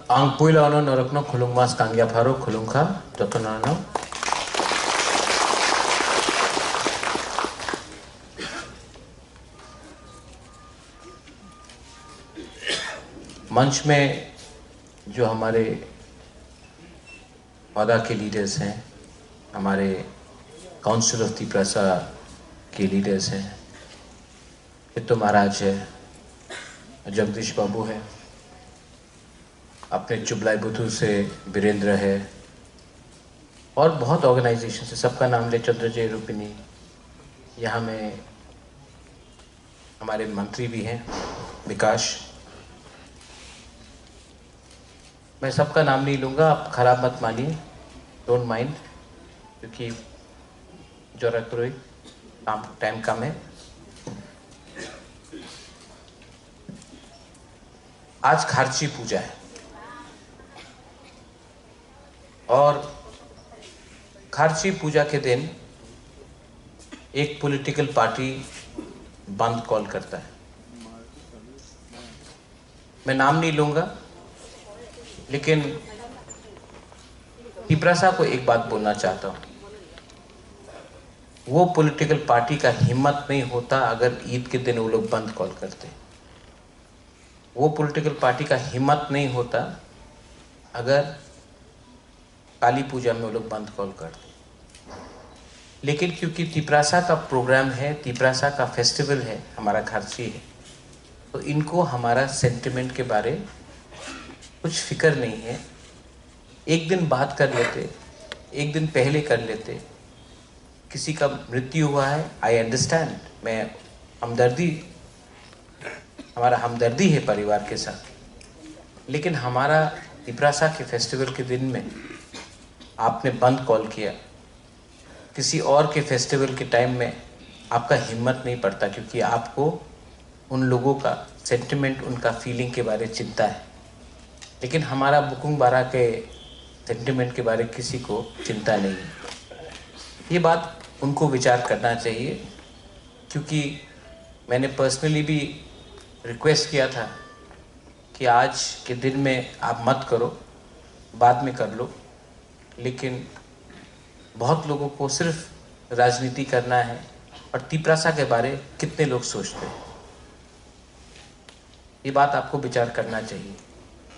Ang puilano norokno khulung mas kangya pharo khulung kha jotonano. मंच में जो हमारे औदा के लीडर्स हैं, हमारे काउंसिल ऑफ तिपरासा के लीडर्स हैं, चित्तो महाराज है, जगदीश बाबू है, अपने चुबलाई बुथु से वीरेंद्र है और बहुत ऑर्गेनाइजेशन से, सबका नाम ले, चंद्रजय रूपिनी, यहाँ में हमारे मंत्री भी हैं विकास। मैं सबका नाम नहीं लूँगा, आप खराब मत मानिए, डोंट माइंड, क्योंकि जरूरत रही टाइम कम है। आज खारची पूजा है और खारची पूजा के दिन एक पॉलिटिकल पार्टी बंद कॉल करता है। मैं नाम नहीं लूँगा, लेकिन तिपरासा को एक बात बोलना चाहता हूँ, वो पॉलिटिकल पार्टी का हिम्मत नहीं होता अगर ईद के दिन वो लोग बंद कॉल करते। वो पॉलिटिकल पार्टी का हिम्मत नहीं होता अगर काली पूजा में वो लोग बंद कॉल करते। लेकिन क्योंकि तिपरासा का प्रोग्राम है, तिपरासा का फेस्टिवल है, हमारा खारची है, तो इनको हमारा सेंटिमेंट के बारे कुछ फिक्र नहीं है। एक दिन बात कर लेते, एक दिन पहले कर लेते। किसी का मृत्यु हुआ है, आई अंडरस्टैंड, मैं हमारा हमदर्दी है परिवार के साथ, लेकिन हमारा तिपरासा के फेस्टिवल के दिन में आपने बंद कॉल किया। किसी और के फेस्टिवल के टाइम में आपका हिम्मत नहीं पड़ता, क्योंकि आपको उन लोगों का सेंटिमेंट, उनका फीलिंग के बारे चिंता है। लेकिन हमारा बुकुंग बारा के सेंटिमेंट के बारे किसी को चिंता नहीं है। ये बात उनको विचार करना चाहिए, क्योंकि मैंने पर्सनली भी रिक्वेस्ट किया था कि आज के दिन में आप मत करो, बाद में कर लो। लेकिन बहुत लोगों को सिर्फ राजनीति करना है और तिपरासा के बारे कितने लोग सोचते हैं, ये बात आपको विचार करना चाहिए।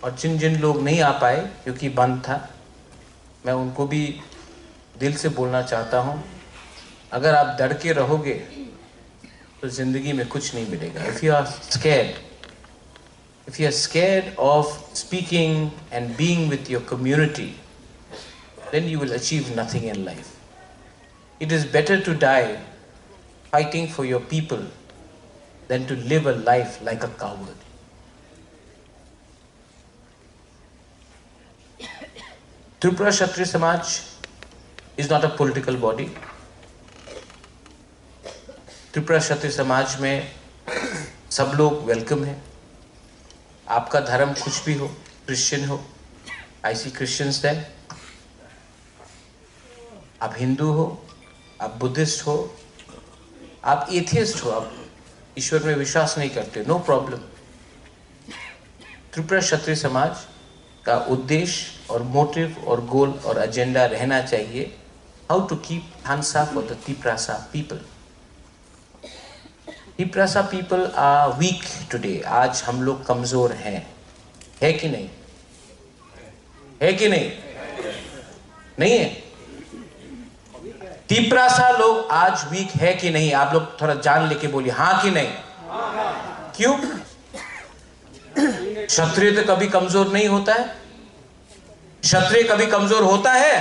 और जिन जिन लोग नहीं आ पाए क्योंकि बंद था, मैं उनको भी दिल से बोलना चाहता हूँ, अगर आप डर के रहोगे तो ज़िंदगी में कुछ नहीं मिलेगा। If you are scared of speaking and being with your community, then you will achieve nothing in life. It is better to die fighting for your people than to live a life like a coward. Tripura Kshatriya Samaj is not a political body. Tripura क्षत्रिय समाज में सब लोग welcome हैं। आपका धर्म कुछ भी हो, क्रिश्चियन हो, आई सी क्रिश्चियंस है, आप हिंदू हो, आप बुद्धिस्ट हो, आप एथियस्ट हो, आप ईश्वर में विश्वास नहीं करते, नो प्रॉब्लम। त्रिपुरा क्षत्रिय समाज का उद्देश्य और मोटिव और गोल और एजेंडा रहना चाहिए, हाउ टू कीप थानसा for the Tiprasa people. Tiprasa people are weak today. आज हम लोग कमजोर हैं, है कि नहीं? है कि नहीं? नहीं है? तिपरासा लोग आज वीक है कि नहीं? आप लोग थोड़ा जान लेके बोलिए, हाँ कि नहीं? क्यों? क्षत्रिय तो कभी कमजोर नहीं होता है। क्षत्रिय कभी कमजोर होता है?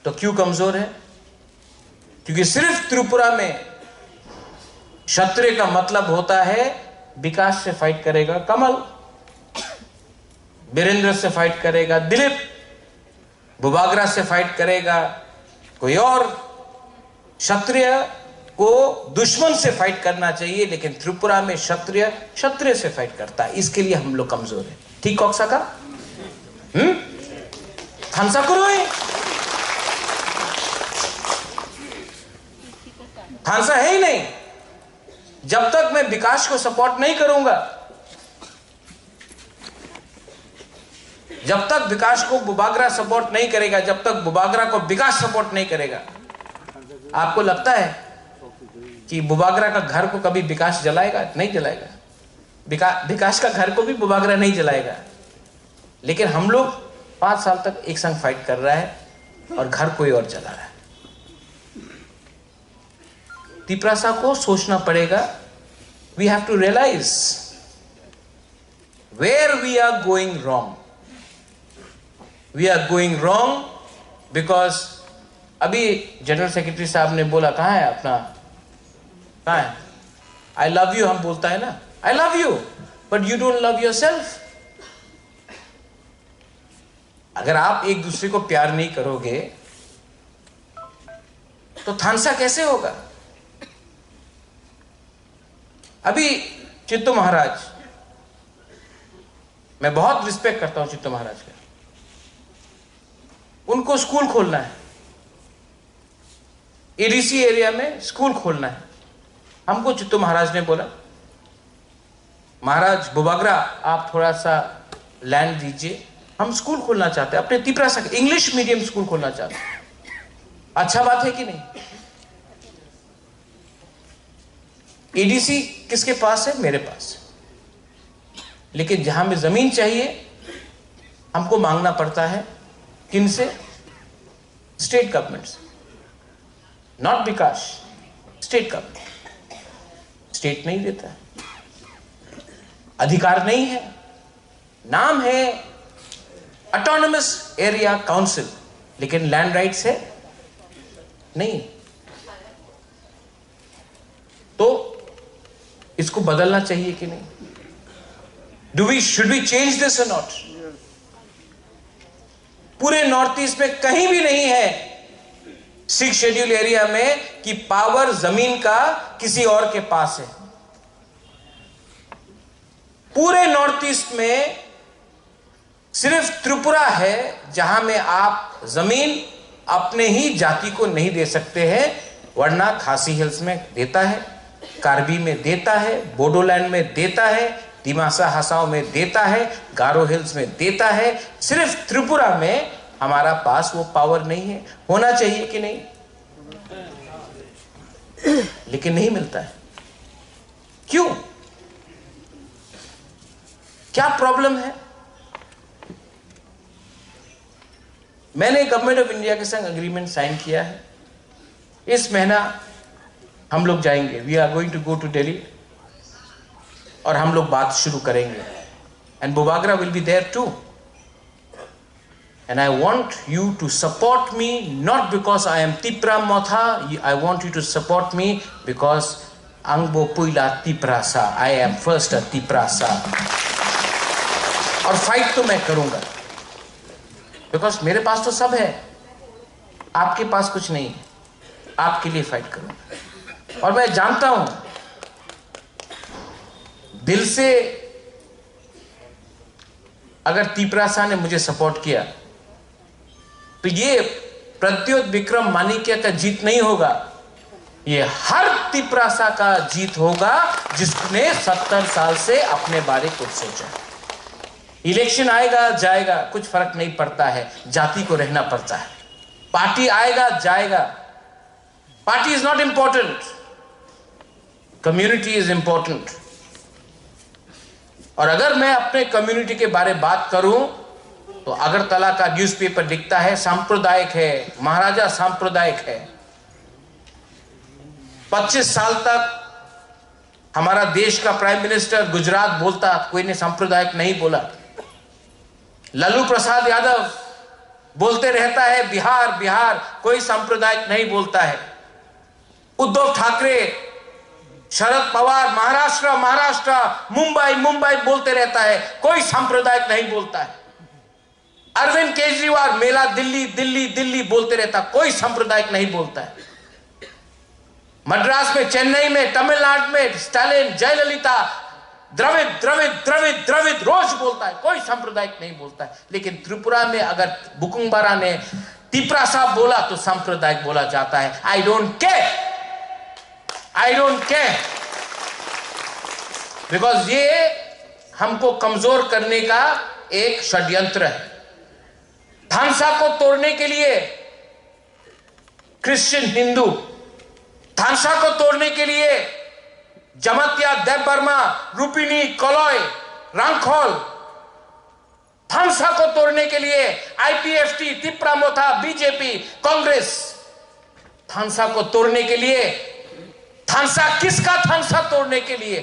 तो क्यों कमजोर है? क्योंकि सिर्फ त्रिपुरा में क्षत्रिय का मतलब होता है विकास से फाइट करेगा कमल, वीरेंद्र से फाइट करेगा दिलीप, बुबागरा से फाइट करेगा कोई और। क्षत्रिय को दुश्मन से फाइट करना चाहिए, लेकिन त्रिपुरा में क्षत्रिय से फाइट करता है, इसके लिए हम लोग कमजोर हैं। ठीक कौकसा का थानसा करो, थानसा है ही नहीं। जब तक मैं विकास को सपोर्ट नहीं करूंगा, जब तक विकास को बुबागरा सपोर्ट नहीं करेगा, जब तक बुबागरा को विकास सपोर्ट नहीं करेगा, आपको लगता है कि बुबागरा का घर को कभी विकास जलाएगा? नहीं जलाएगा। विकास का घर को भी बुबागरा नहीं जलाएगा। लेकिन हम लोग 5 साल तक एक संग फाइट कर रहा है और घर कोई और जला रहा है। तिपरासा को सोचना पड़ेगा। We have to realise where we are going wrong. We are going wrong because अभी जनरल सेक्रेटरी साहब ने बोला, कहाँ है अपना, कहाँ है? आई लव यू हम बोलता है ना, I love you, but you don't love your self. अगर आप एक दूसरे को प्यार नहीं करोगे तो थानसा कैसे होगा? अभी चित्तू महाराज, मैं बहुत रिस्पेक्ट करता हूं चित्तू महाराज का, उनको स्कूल खोलना है, एडीसी एरिया में स्कूल खोलना है। हमको चित्तू महाराज ने बोला, महाराज बुबागरा आप थोड़ा सा लैंड दीजिए, हम स्कूल खोलना चाहते हैं, अपने तिपरासा इंग्लिश मीडियम स्कूल खोलना चाहते हैं। अच्छा बात है कि नहीं? एडीसी किसके पास है? मेरे पास। लेकिन जहां में जमीन चाहिए हमको मांगना पड़ता है, किनसे? स्टेट गवर्नमेंट से, not Vikas, state government. State नहीं देता है, अधिकार नहीं है, नाम है ऑटोनमस एरिया काउंसिल, लेकिन लैंड राइट्स है नहीं। तो इसको बदलना चाहिए कि नहीं? शुड वी चेंज दिस और नॉट? पूरे नॉर्थ ईस्ट में कहीं भी नहीं है 6 शेड्यूल एरिया में कि पावर जमीन का किसी और के पास है। पूरे नॉर्थ ईस्ट में सिर्फ त्रिपुरा है जहां में आप जमीन अपने ही जाति को नहीं दे सकते हैं, वरना खासी हिल्स में देता है, कार्बी में देता है, बोडोलैंड में देता है, दिमासा हसाओं में देता है, गारो हिल्स में देता है। सिर्फ त्रिपुरा में हमारा पास वो पावर नहीं है। होना चाहिए कि नहीं? लेकिन नहीं मिलता है। क्यों? क्या प्रॉब्लम है? मैंने गवर्नमेंट ऑफ इंडिया के संग एग्रीमेंट साइन किया है। इस महीना हम लोग जाएंगे, we are going to go to Delhi, और हम लोग बात शुरू करेंगे। And Bubagra will be there too. And I want you to support me, not because I am Tipra Motha, I want you to support me because अंगबो पुइला Tiprasa, I am first a Tiprasa. और fight तो मैं करूंगा, बिकॉज मेरे पास तो सब है, आपके पास कुछ नहीं है। आपके लिए फाइट करूंगा। और मैं जानता हूं दिल से, अगर तिपरासा ने मुझे सपोर्ट किया तो ये प्रद्योत विक्रम माणिक्य का जीत नहीं होगा, ये हर तिपरासा का जीत होगा जिसने 70 साल से अपने बारे कुछ सोचा। इलेक्शन आएगा जाएगा, कुछ फर्क नहीं पड़ता है, जाति को रहना पड़ता है। पार्टी आएगा जाएगा, party is not important, community is important. और अगर मैं अपने कम्युनिटी के बारे में बात करूं तो अगरतला का न्यूज़पेपर लिखता है सांप्रदायिक है, महाराजा सांप्रदायिक है। 25 साल तक हमारा देश का प्राइम मिनिस्टर गुजरात बोलता, कोई ने सांप्रदायिक नहीं बोला। लालू प्रसाद यादव बोलते रहता है बिहार बिहार, कोई सांप्रदायिक नहीं बोलता है। उद्धव ठाकरे, शरद पवार महाराष्ट्र महाराष्ट्र, मुंबई मुंबई बोलते रहता है, कोई सांप्रदायिक नहीं बोलता है। अरविंद केजरीवाल मेला दिल्ली दिल्ली दिल्ली बोलते रहता, कोई सांप्रदायिक नहीं बोलता है। मद्रास में, चेन्नई में, तमिलनाडु में स्टालिन, जयललिता द्रविड़ द्रविड़ द्रविड़ द्रविड़ रोज बोलता है, कोई सांप्रदायिक नहीं बोलता है। लेकिन त्रिपुरा में अगर बुकुंबारा ने तिपरासा बोला तो सांप्रदायिक बोला जाता है। I don't care, I don't care, because ये हमको कमजोर करने का एक षड्यंत्र है। थानसा को तोड़ने के लिए क्रिश्चियन हिंदू, थानसा को तोड़ने के लिए जमातिया, देवबर्मा, रूपिनी, कलॉय, रांखोल, थानसा को तोड़ने के लिए आईपीएफटी, तिप्रामोथा, बीजेपी, कांग्रेस, थानसा को तोड़ने के लिए, थानसा किसका थानसा तोड़ने के लिए?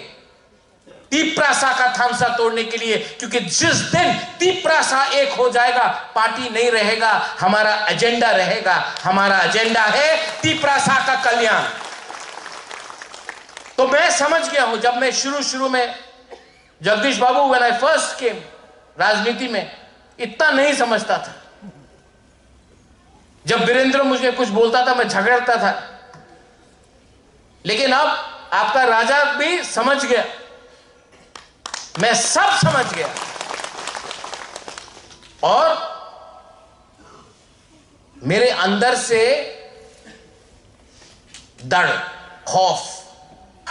तिप्रासा का थानसा तोड़ने के लिए, क्योंकि जिस दिन तिप्रासा एक हो जाएगा, पार्टी नहीं रहेगा, हमारा एजेंडा रहेगा। हमारा एजेंडा है तिप्रासा का कल्याण। तो मैं समझ गया हूं, जब मैं शुरू में जगदीश बाबू, व्हेन आई फर्स्ट केम राजनीति में, इतना नहीं समझता था। जब वीरेंद्र मुझे कुछ बोलता था मैं झगड़ता था, लेकिन अब आपका राजा भी समझ गया, मैं सब समझ गया, और मेरे अंदर से डर, खौफ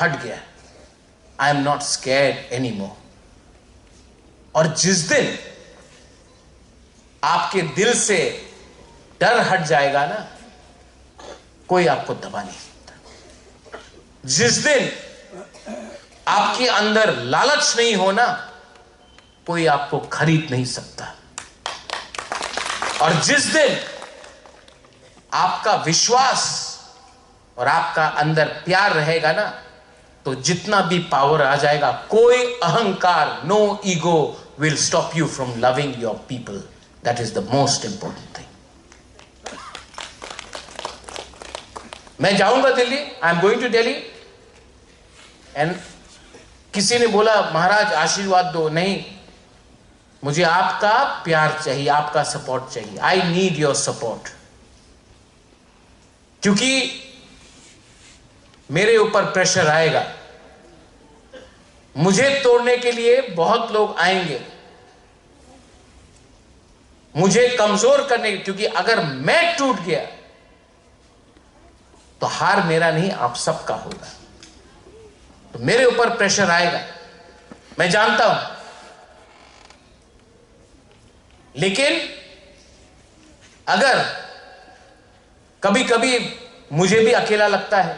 हट गया। I am not scared any more. और जिस दिन आपके दिल से डर हट जाएगा ना, कोई आपको दबा नहीं सकता। जिस दिन आपके अंदर लालच नहीं होना, कोई आपको खरीद नहीं सकता। और जिस दिन आपका विश्वास और आपका अंदर प्यार रहेगा ना, तो जितना भी पावर आ जाएगा, कोई अहंकार, no ego will stop you from loving your people. That is the most important thing. मैं जाऊंगा Delhi, I am going to Delhi, and किसी ने बोला महाराज आशीर्वाद दो, नहीं, मुझे आपका प्यार चाहिए, आपका सपोर्ट चाहिए। आई नीड योर सपोर्ट, क्योंकि मेरे ऊपर प्रेशर आएगा। मुझे तोड़ने के लिए बहुत लोग आएंगे, मुझे कमजोर करने, क्योंकि अगर मैं टूट गया तो हार मेरा नहीं, आप सबका होगा। तो मेरे ऊपर प्रेशर आएगा, मैं जानता हूं, लेकिन अगर कभी कभी मुझे भी अकेला लगता है,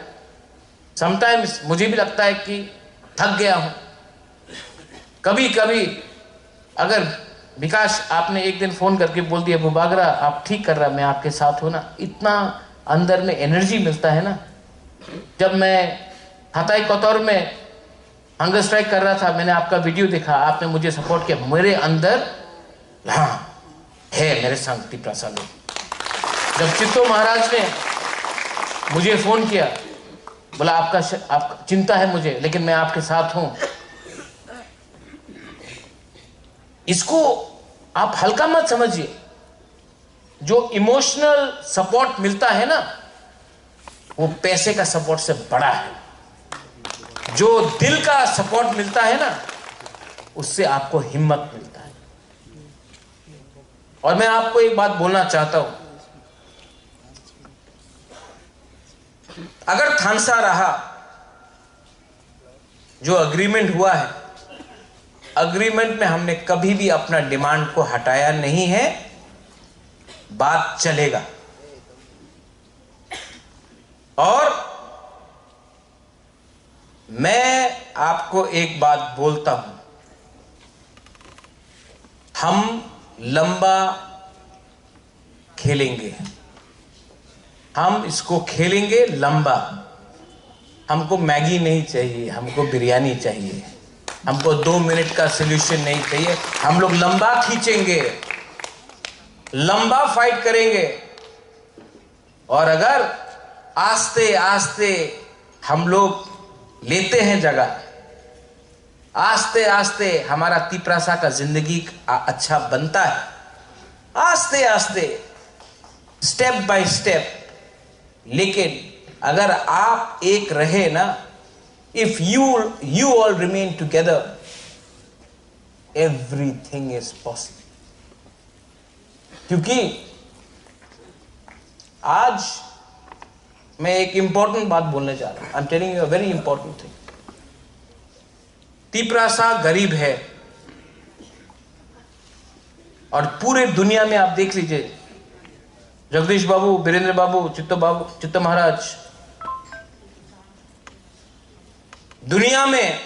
समटाइम्स मुझे भी लगता है कि थक गया हूं। कभी कभी अगर विकास आपने एक दिन फोन करके बोल दिया बुबागरा आप ठीक कर रहा, मैं आपके साथ हूं ना, इतना अंदर में एनर्जी मिलता है ना। जब मैं हताई कोतौर में हंगर स्ट्राइक कर रहा था, मैंने आपका वीडियो देखा, आपने मुझे सपोर्ट किया, मेरे अंदर हाँ है मेरे संग तिप्रासा लोग। जब चित्तो महाराज ने मुझे फोन किया, बोला आपका चिंता है मुझे, लेकिन मैं आपके साथ हूं, इसको आप हल्का मत समझिए। जो इमोशनल सपोर्ट मिलता है ना, वो पैसे का सपोर्ट से बड़ा है। जो दिल का सपोर्ट मिलता है ना, उससे आपको हिम्मत मिलता है। और मैं आपको एक बात बोलना चाहता हूं, अगर थानसा रहा, जो अग्रीमेंट हुआ है, अग्रीमेंट में हमने कभी भी अपना डिमांड को हटाया नहीं है, बात चलेगा। और मैं आपको एक बात बोलता हूं, हम लंबा खेलेंगे, हम इसको खेलेंगे लंबा। हमको मैगी नहीं चाहिए, हमको बिरयानी चाहिए, हमको 2 मिनट का सॉल्यूशन नहीं चाहिए। हम लोग लंबा खींचेंगे, लंबा फाइट करेंगे। और अगर आस्ते आस्ते हम लोग लेते हैं जगह, आस्ते आस्ते हमारा तिप्रासा का जिंदगी अच्छा बनता है, आस्ते आस्ते, स्टेप बाय स्टेप। लेकिन अगर आप एक रहे ना, if you all remain together, everything is possible. क्योंकि आज मैं एक इंपॉर्टेंट बात बोलने जा रहा हूं। I am telling you a very important thing. Tiprasa गरीब है, और पूरे दुनिया में आप देख लीजिए, जगदीश बाबू, वीरेंद्र बाबू, चित्तो महाराज, दुनिया में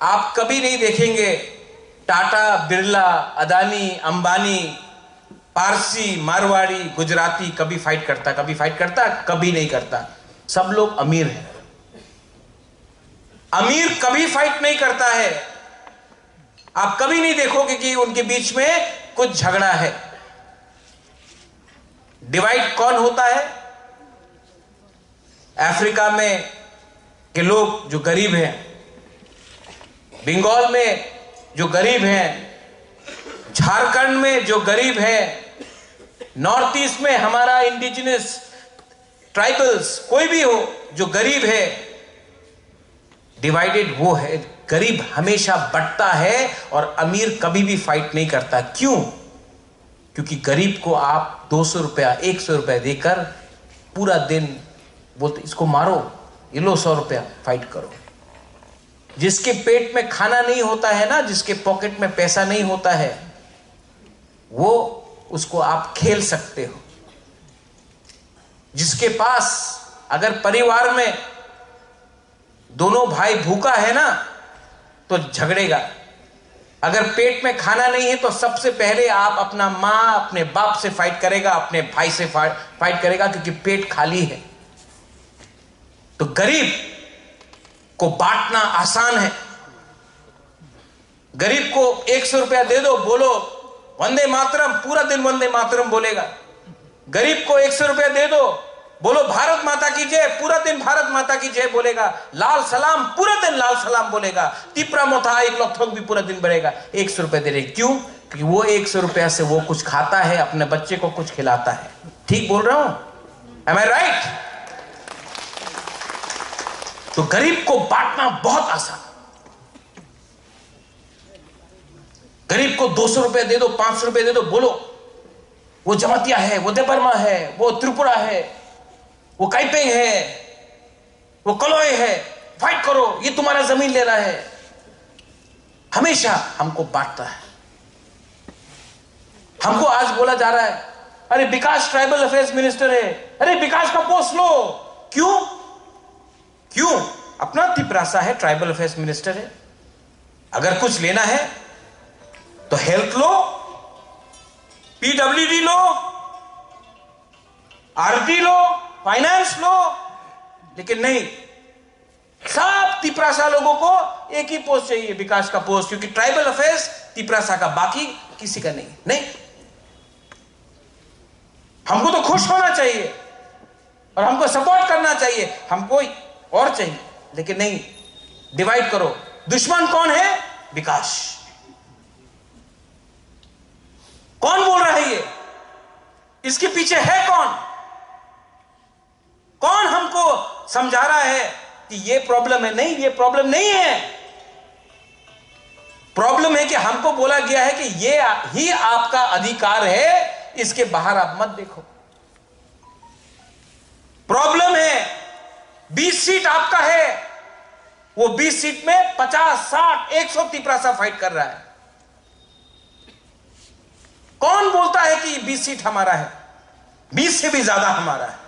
आप कभी नहीं देखेंगे टाटा, बिरला, अदानी, अंबानी, पारसी, मारवाड़ी, गुजराती कभी फाइट करता? कभी नहीं करता। सब लोग अमीर हैं। अमीर कभी फाइट नहीं करता है। आप कभी नहीं देखोगे कि उनके बीच में कुछ झगड़ा है। डिवाइड कौन होता है? अफ्रीका में के लोग जो गरीब हैं, बंगाल में जो गरीब हैं, झारखंड में जो गरीब हैं, नॉर्थ ईस्ट में हमारा इंडिजिनस ट्राइबल्स कोई भी हो जो गरीब है, डिवाइडेड वो है। गरीब हमेशा बढ़ता है और अमीर कभी भी फाइट नहीं करता। क्यों? क्योंकि गरीब को आप 200 रुपया, 100 रुपया देकर पूरा दिन बोलते इसको मारो, ये लो 100 रुपया, फाइट करो। जिसके पेट में खाना नहीं होता है ना, जिसके पॉकेट में पैसा नहीं होता है, वो उसको आप खेल सकते हो। जिसके पास अगर परिवार में दोनों भाई भूखा है ना तो झगड़ेगा। अगर पेट में खाना नहीं है तो सबसे पहले आप अपना मां, अपने बाप से फाइट करेगा, अपने भाई से फाइट करेगा, क्योंकि पेट खाली है। तो गरीब को बांटना आसान है। गरीब को 100 रुपया दे दो, बोलो वंदे मातरम, पूरा दिन वंदे मातरम बोलेगा। गरीब को 100 रुपया दे दो, बोलो भारत माता की जय, पूरा दिन भारत माता की जय बोलेगा। लाल सलाम, पूरा दिन लाल सलाम बोलेगा। तिपरा मोथा एक लौथोक भी पूरा दिन बढ़ेगा। 100 रुपया दे रहे, क्यों? क्योंकि वो 100 रुपया से वो कुछ खाता है, अपने बच्चे को कुछ खिलाता है। ठीक बोल रहा हूं? एम आई राइट? तो गरीब को बांटना बहुत आसान। गरीब को 200 रुपया दे दो, 500 रुपया दे दो, बोलो वो जमातिया है, वो देबर्मा है, वो त्रिपुरा है, वो काइपेंग है, वो कलोय है, फाइट करो, ये तुम्हारा जमीन ले रहा है। हमेशा हमको बांटता है। हमको आज बोला जा रहा है अरे विकास ट्राइबल अफेयर्स मिनिस्टर है, अरे विकास का पोस्ट लो। क्यों? अपना तिपरासा है, ट्राइबल अफेयर्स मिनिस्टर है। अगर कुछ लेना है तो हेल्थ लो, पीडब्ल्यूडी लो, आरटी लो, फाइनेंस लो, लेकिन नहीं, सब तिपरासा लोगों को एक ही पोस्ट चाहिए, विकास का पोस्ट, क्योंकि ट्राइबल अफेयर्स तिपरासा का, बाकी किसी का नहीं। हमको तो खुश होना चाहिए और हमको सपोर्ट करना चाहिए, हमको और चाहिए, लेकिन नहीं, डिवाइड करो। दुश्मन कौन है? विकास। कौन बोल रहा है ये? इसके पीछे है कौन हमको समझा रहा है कि ये प्रॉब्लम है? नहीं, ये प्रॉब्लम नहीं है। प्रॉब्लम है कि हमको बोला गया है कि ये ही आपका अधिकार है, इसके बाहर आप मत देखो। प्रॉब्लम है 20 सीट आपका है, वो 20 सीट में 50, 60, 100 तिपरासा फाइट कर रहा है। कौन बोलता है कि 20 सीट हमारा है? 20 से भी ज्यादा हमारा है,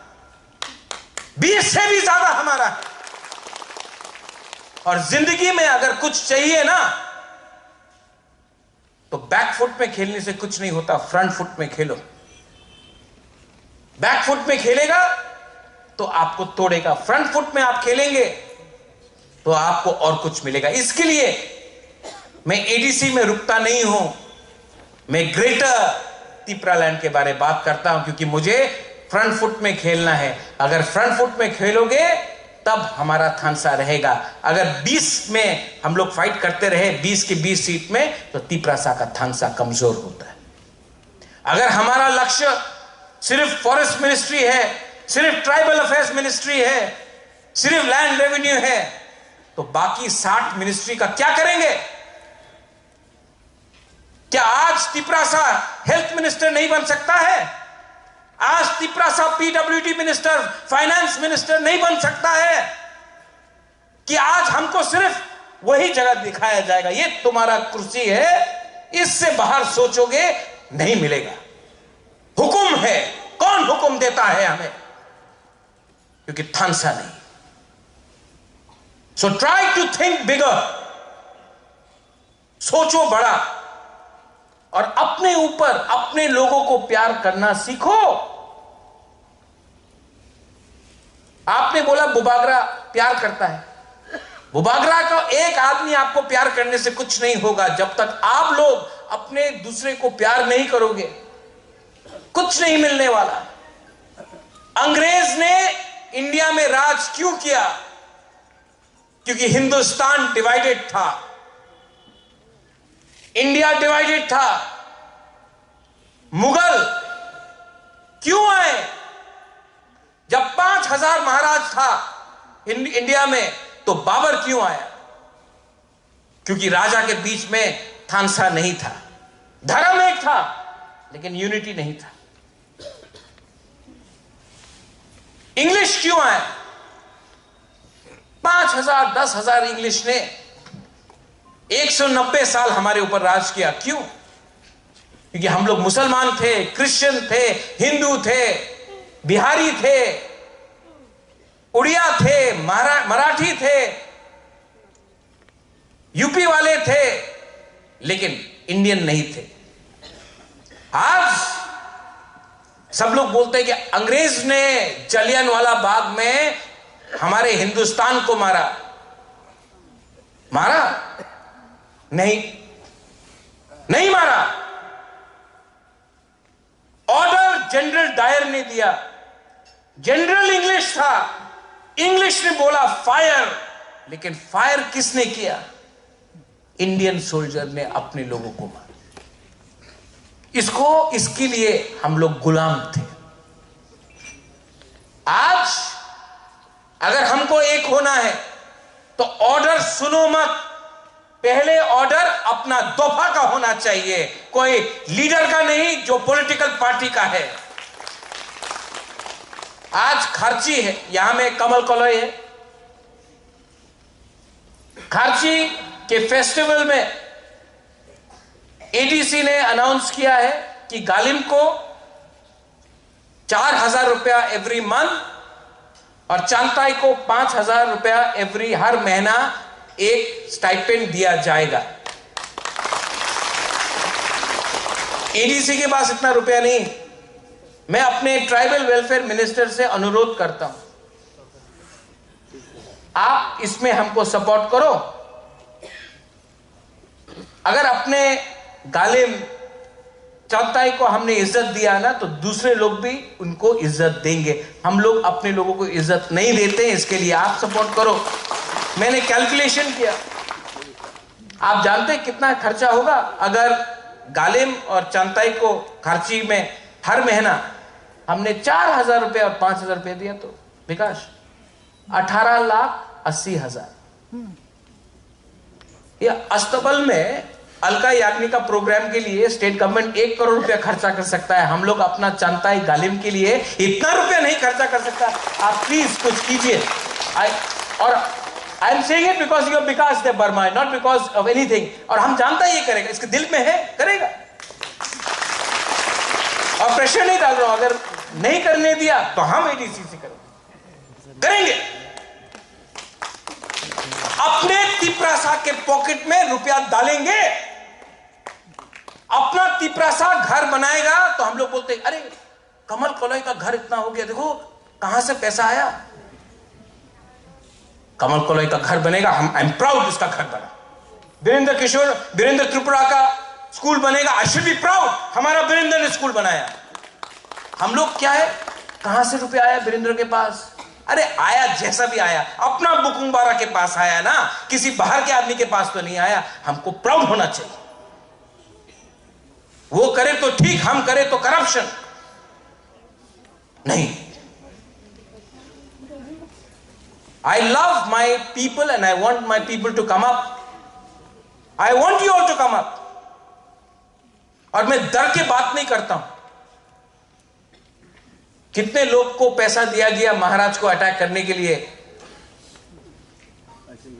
20 से भी ज्यादा हमारा है। और जिंदगी में अगर कुछ चाहिए ना तो बैक फुट में खेलने से कुछ नहीं होता, फ्रंट फुट में खेलो। बैक फुट में खेलेगा तो आपको तोड़ेगा, फ्रंट फुट में आप खेलेंगे तो आपको और कुछ मिलेगा। इसके लिए मैं एडीसी में रुकता नहीं हूं, मैं ग्रेटर तिपरालैंड के बारे में बात करता हूं, क्योंकि मुझे फ्रंट फुट में खेलना है। अगर फ्रंट फुट में खेलोगे तब हमारा थानसा रहेगा। अगर 20 में हम लोग फाइट करते रहे, 20 की 20 सीट में, तो तिपरासा का थानसा कमजोर होता है। अगर हमारा लक्ष्य सिर्फ फॉरेस्ट मिनिस्ट्री है, सिर्फ ट्राइबल अफेयर्स मिनिस्ट्री है, सिर्फ लैंड रेवेन्यू है, तो बाकी 60 मिनिस्ट्री का क्या करेंगे? क्या आज तिपरासा हेल्थ मिनिस्टर नहीं बन सकता है? आज Tiprasa PWD minister, finance minister नहीं बन सकता है? कि आज हमको सिर्फ वही जगह दिखाया जाएगा, ये तुम्हारा कुर्सी है, इससे बाहर सोचोगे नहीं मिलेगा। हुक्म है, कौन हुक्म देता है हमें? क्योंकि थानसा नहीं। सो ट्राई टू थिंक बिगर, सोचो बड़ा और अपने ऊपर, अपने लोगों को प्यार करना सीखो। आपने बोला बुबागरा प्यार करता है। बुबागरा का एक आदमी आपको प्यार करने से कुछ नहीं होगा। जब तक आप लोग अपने दूसरे को प्यार नहीं करोगे, कुछ नहीं मिलने वाला। अंग्रेज ने इंडिया में राज क्यों किया? क्योंकि हिंदुस्तान डिवाइडेड था, इंडिया डिवाइडेड था। मुगल क्यों आए? जब 5000 महाराज था इंडिया में, तो बाबर क्यों आया? क्योंकि राजा के बीच में थानसा नहीं था। धर्म एक था लेकिन यूनिटी नहीं था। इंग्लिश क्यों आए? 5000 10,000 इंग्लिश ने 190 साल हमारे ऊपर राज किया। क्यों? क्योंकि हम लोग मुसलमान थे, क्रिश्चियन थे, हिंदू थे, बिहारी थे, उड़िया थे, मराठी थे, यूपी वाले थे, लेकिन इंडियन नहीं थे। आज सब लोग बोलते हैं कि अंग्रेज ने जलियांवाला बाग में हमारे हिंदुस्तान को मारा। मारा? नहीं, नहीं मारा। ऑर्डर जनरल डायर ने दिया। जनरल इंग्लिश था, इंग्लिश ने बोला फायर, लेकिन फायर किसने किया? इंडियन सोल्जर ने अपने लोगों को मारा। इसके लिए हम लोग गुलाम थे। आज अगर हमको एक होना है तो ऑर्डर सुनो मत। पहले ऑर्डर अपना दफा का होना चाहिए, कोई लीडर का नहीं जो पॉलिटिकल पार्टी का है। आज खर्ची है, यहां में कमल कॉलोई है। खर्ची के फेस्टिवल में एडीसी ने अनाउंस किया है कि गालिम को 4,000 रुपया एवरी मंथ और चांताई को 5,000 रुपया हर महीना एक स्टाइपेंड दिया जाएगा। एडीसी के पास इतना रुपया नहीं। मैं अपने ट्राइबल वेलफेयर मिनिस्टर से अनुरोध करता हूं, आप इसमें हमको सपोर्ट करो। अगर अपने गालिम चांताई को हमने इज्जत दिया ना, तो दूसरे लोग भी उनको इज्जत देंगे। हम लोग अपने लोगों को इज्जत नहीं देते, इसके लिए आप सपोर्ट करो। मैंने कैलकुलेशन किया, आप जानते हैं कितना खर्चा होगा अगर गालिम और चांताई को खर्ची में हर महीना हमने 4,000 रुपये और 5,000 रुपये दिया, तो विकास 18,80,000। ये अस्तबल में अलका याग्निक का प्रोग्राम के लिए स्टेट गवर्नमेंट 1 करोड़ रुपया खर्चा कर सकता है। हम लोग अपना चांताई गालिम के लिए इतना रुपया नहीं खर्चा कर सकता। आप प्लीज कुछ कीजिए। और I am saying it because you are Vikas Dev Verma, not because of anything. और हम जानता है ये करेगा, इसके दिल में है, करेगा। और प्रेशर नहीं डाल रहा हूं, अगर नहीं करने दिया तो हम एडीसी से करेंगे। अपने तिपरासा के पॉकेट में रुपया डालेंगे। अपना तिपरासा घर बनाएगा तो हम लोग बोलते हैं अरे कमल कॉलोई का घर इतना हो गया, देखो कहां से पैसा आया। कमल कॉलोई का घर बनेगा, आई एम प्राउड इसका घर बना। वीरेंद्र त्रिपुरा का स्कूल बनेगा, आई शुड बी प्राउड हमारा वीरेंद्र ने स्कूल बनाया। हम लोग क्या है, कहां से रुपया आया वीरेंद्र के पास? अरे आया जैसा भी आया, अपना बुकुंबारा के पास आया ना, किसी बाहर के आदमी के पास तो नहीं आया। हमको प्राउड होना चाहिए। वो करे तो ठीक, हम करे तो करप्शन नहीं। I love my people and I want my people to come up. I want you all to come up. और मैं डर के बात नहीं करता हूं। कितने लोग को पैसा दिया गया महाराज को अटैक करने के लिए?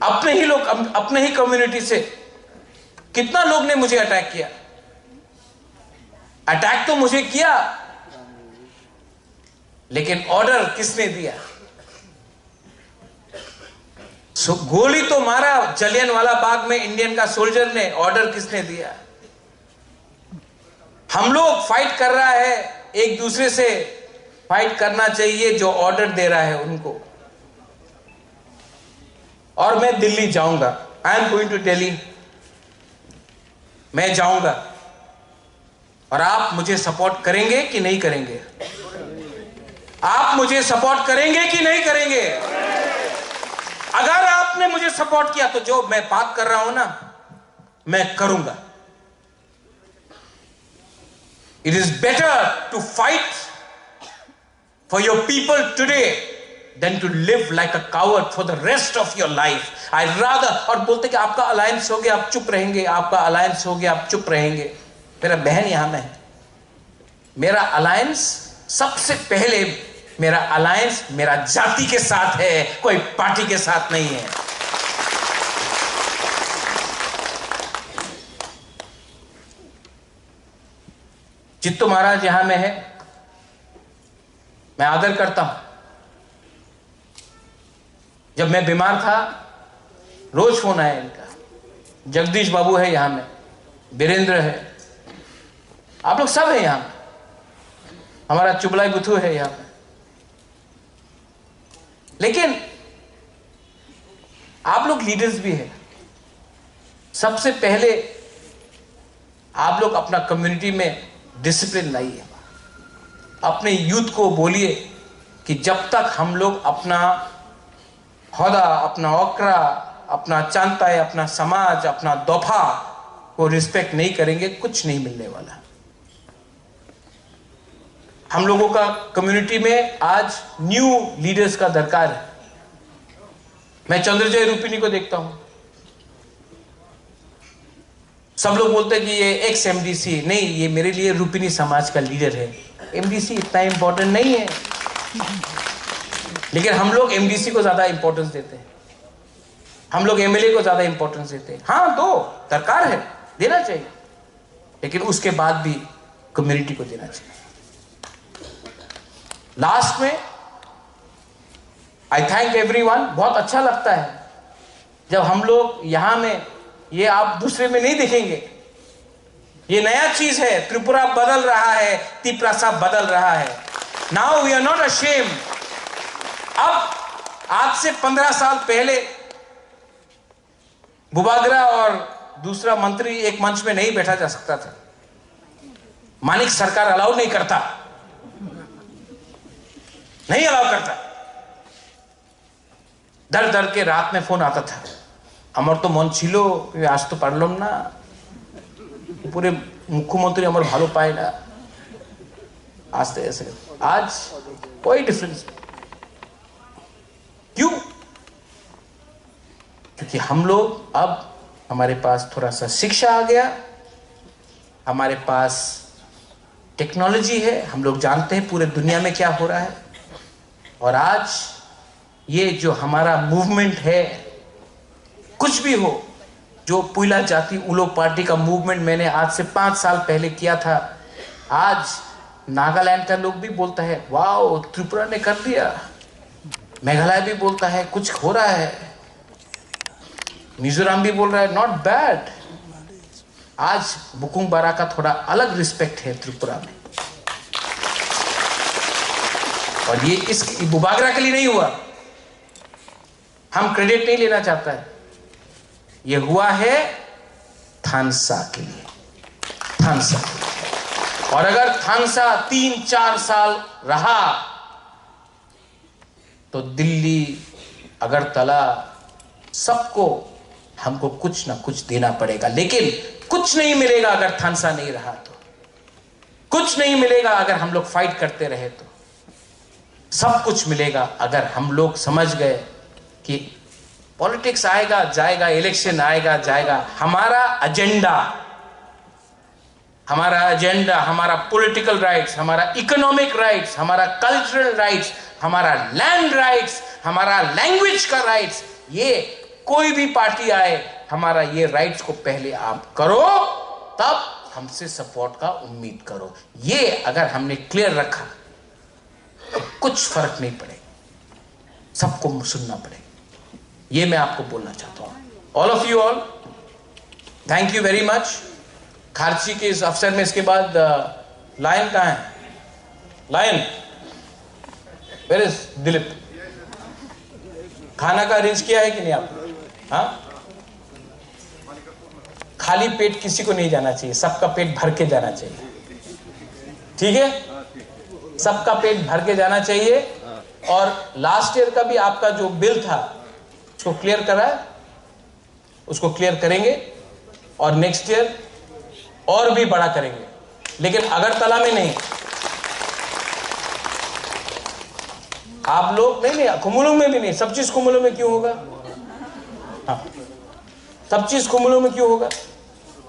अपने ही लोग, अपने ही कम्युनिटी से कितना लोग ने मुझे अटैक किया। अटैक तो मुझे किया, लेकिन ऑर्डर किसने दिया? गोली तो मारा जलियांवाला बाग में इंडियन का सोल्जर ने, ऑर्डर किसने दिया? हम लोग फाइट कर रहा है, एक दूसरे से फाइट करना चाहिए, जो ऑर्डर दे रहा है उनको। और मैं दिल्ली जाऊंगा, I am going to Delhi, मैं जाऊंगा। और आप मुझे सपोर्ट करेंगे कि नहीं करेंगे? आप मुझे सपोर्ट करेंगे कि नहीं करेंगे? अगर आपने मुझे सपोर्ट किया तो जो मैं बात कर रहा हूं ना, मैं करूंगा। It is better to fight for your people today than to live like a coward for the rest of your life. I rather, और बोलते कि आपका अलायंस हो गया आप चुप रहेंगे, आपका अलायंस हो गया आप चुप रहेंगे। मेरा बहन यहां में है, मेरा अलायंस सबसे पहले, मेरा अलायंस मेरा जाति के साथ है, कोई पार्टी के साथ नहीं है। चित्तू महाराज यहां में है, मैं आदर करता हूं। जब मैं बीमार था रोज फोन आया इनका। जगदीश बाबू है यहां में, वीरेंद्र है, आप लोग सब है यहां में, हमारा चुबलाई बुथू है यहां पे। लेकिन आप लोग लीडर्स भी हैं। सबसे पहले आप लोग अपना कम्युनिटी में डिसिप्लिन लाइए, अपने यूथ को बोलिए कि जब तक हम लोग अपना हौदा, अपना औकरा, अपना चांताय, अपना समाज, अपना दोफा को रिस्पेक्ट नहीं करेंगे, कुछ नहीं मिलने वाला। हम लोगों का कम्युनिटी में आज न्यू लीडर्स का दरकार है। मैं चंद्रजय रूपिनी को देखता हूं, सब लोग बोलते हैं कि ये एक्स एमडीसी, नहीं, ये मेरे लिए रूपिनी समाज का लीडर है। एमडीसी इतना इंपॉर्टेंट नहीं है, लेकिन हम लोग एमडीसी को ज्यादा इंपॉर्टेंस देते हैं, हम लोग एमएलए को ज्यादा इंपॉर्टेंस देते हैं। हाँ, दो, दरकार है, देना चाहिए, लेकिन उसके बाद भी कम्युनिटी को देना चाहिए। लास्ट में आई थैंक एवरीवन। बहुत अच्छा लगता है जब हम लोग यहां में, ये आप दूसरे में नहीं देखेंगे, ये नया चीज है। त्रिपुरा बदल रहा है, तिप्रासा बदल रहा है। Now we are not ashamed. अब आज से 15 साल पहले बुबागरा और दूसरा मंत्री एक मंच में नहीं बैठा जा सकता था, मानिक सरकार अलाउ नहीं करता, नहीं अलाउ करता। डर डर के रात में फोन आता था, আমার তো মন ছিল আজ তো পারলাম না, पूरे मुख्यमंत्री আমার ভালো পায় না, आस्ते ऐसे। आज कोई डिफरेंस। क्यों? क्योंकि हम लोग अब, हमारे पास थोड़ा सा शिक्षा आ गया, हमारे पास टेक्नोलॉजी है, हम लोग जानते हैं पूरे दुनिया में क्या हो रहा है। और आज ये जो हमारा मूवमेंट है, कुछ भी हो, जो पुइला जाति उलो पार्टी का मूवमेंट मैंने आज से 5 साल पहले किया था, आज नागालैंड का लोग भी बोलता है वाओ त्रिपुरा ने कर दिया, मेघालय भी बोलता है कुछ हो रहा है, मिजोरम भी बोल रहा है नॉट बैड। आज बुकुंग बारा का थोड़ा अलग रिस्पेक्ट है त्रिपुरा में, और ये इस बुबागरा के लिए नहीं हुआ, हम क्रेडिट नहीं लेना चाहता है, ये हुआ है थानसा के लिए, थानसा। और अगर थानसा 3-4 साल रहा तो दिल्ली, अगरतला, सबको हमको कुछ ना कुछ देना पड़ेगा। लेकिन कुछ नहीं मिलेगा अगर थानसा नहीं रहा तो, कुछ नहीं मिलेगा अगर हम लोग फाइट करते रहे तो। सब कुछ मिलेगा अगर हम लोग समझ गए कि पॉलिटिक्स आएगा जाएगा, इलेक्शन आएगा जाएगा, हमारा एजेंडा, हमारा पॉलिटिकल राइट्स, हमारा इकोनॉमिक राइट्स, हमारा कल्चरल राइट्स, हमारा लैंड राइट्स, हमारा लैंग्वेज का राइट्स, ये कोई भी पार्टी आए, हमारा ये राइट्स को पहले आप करो, तब हमसे सपोर्ट का उम्मीद करो। ये अगर हमने क्लियर रखा तो कुछ फर्क नहीं पड़ेगा, सबको सुनना पड़ेगा। ये मैं आपको बोलना चाहता हूं। All of you all, thank you very much. Kharchi के इस अवसर में इसके बाद लायन कहाँ है? Lion, where is Dilip? खाना का अरेंज किया है कि नहीं आपने? हाँ, खाली पेट किसी को नहीं जाना चाहिए, सबका पेट भर के जाना चाहिए। ठीक है, सबका पेट भर के जाना चाहिए। और लास्ट ईयर का भी आपका जो बिल था उसको क्लियर करा है, उसको क्लियर करेंगे और नेक्स्ट ईयर और भी बड़ा करेंगे, लेकिन अगरतला में नहीं। आप लोग नहीं, कुमुलु में भी नहीं। सब चीज कुमुलु में क्यों होगा? हाँ, सब चीज कुमुलु में क्यों होगा?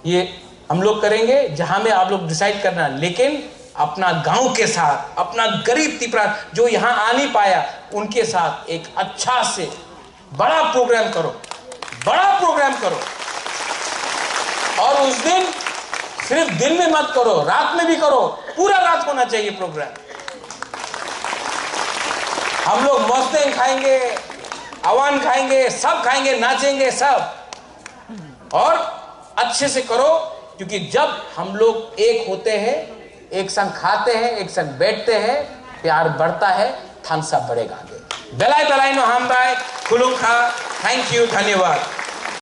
ये हम लोग करेंगे जहां में आप लोग डिसाइड करना, लेकिन अपना गांव के साथ, अपना गरीब तिपरा जो यहां आ नहीं पाया उनके साथ एक अच्छा से बड़ा प्रोग्राम करो, बड़ा प्रोग्राम करो। और उस दिन सिर्फ दिन में मत करो, रात में भी करो, पूरा रात होना चाहिए प्रोग्राम। हम लोग मौसम खाएंगे, अवान खाएंगे, सब खाएंगे, नाचेंगे सब। और अच्छे से करो, क्योंकि जब हम लोग एक होते हैं, एक संग खाते हैं, एक संग बैठते हैं, प्यार बढ़ता है, थानसा बढ़ेगा आगे। बेलाय बेलाय नो हम बाय खुलुम खा। थैंक यू, धन्यवाद।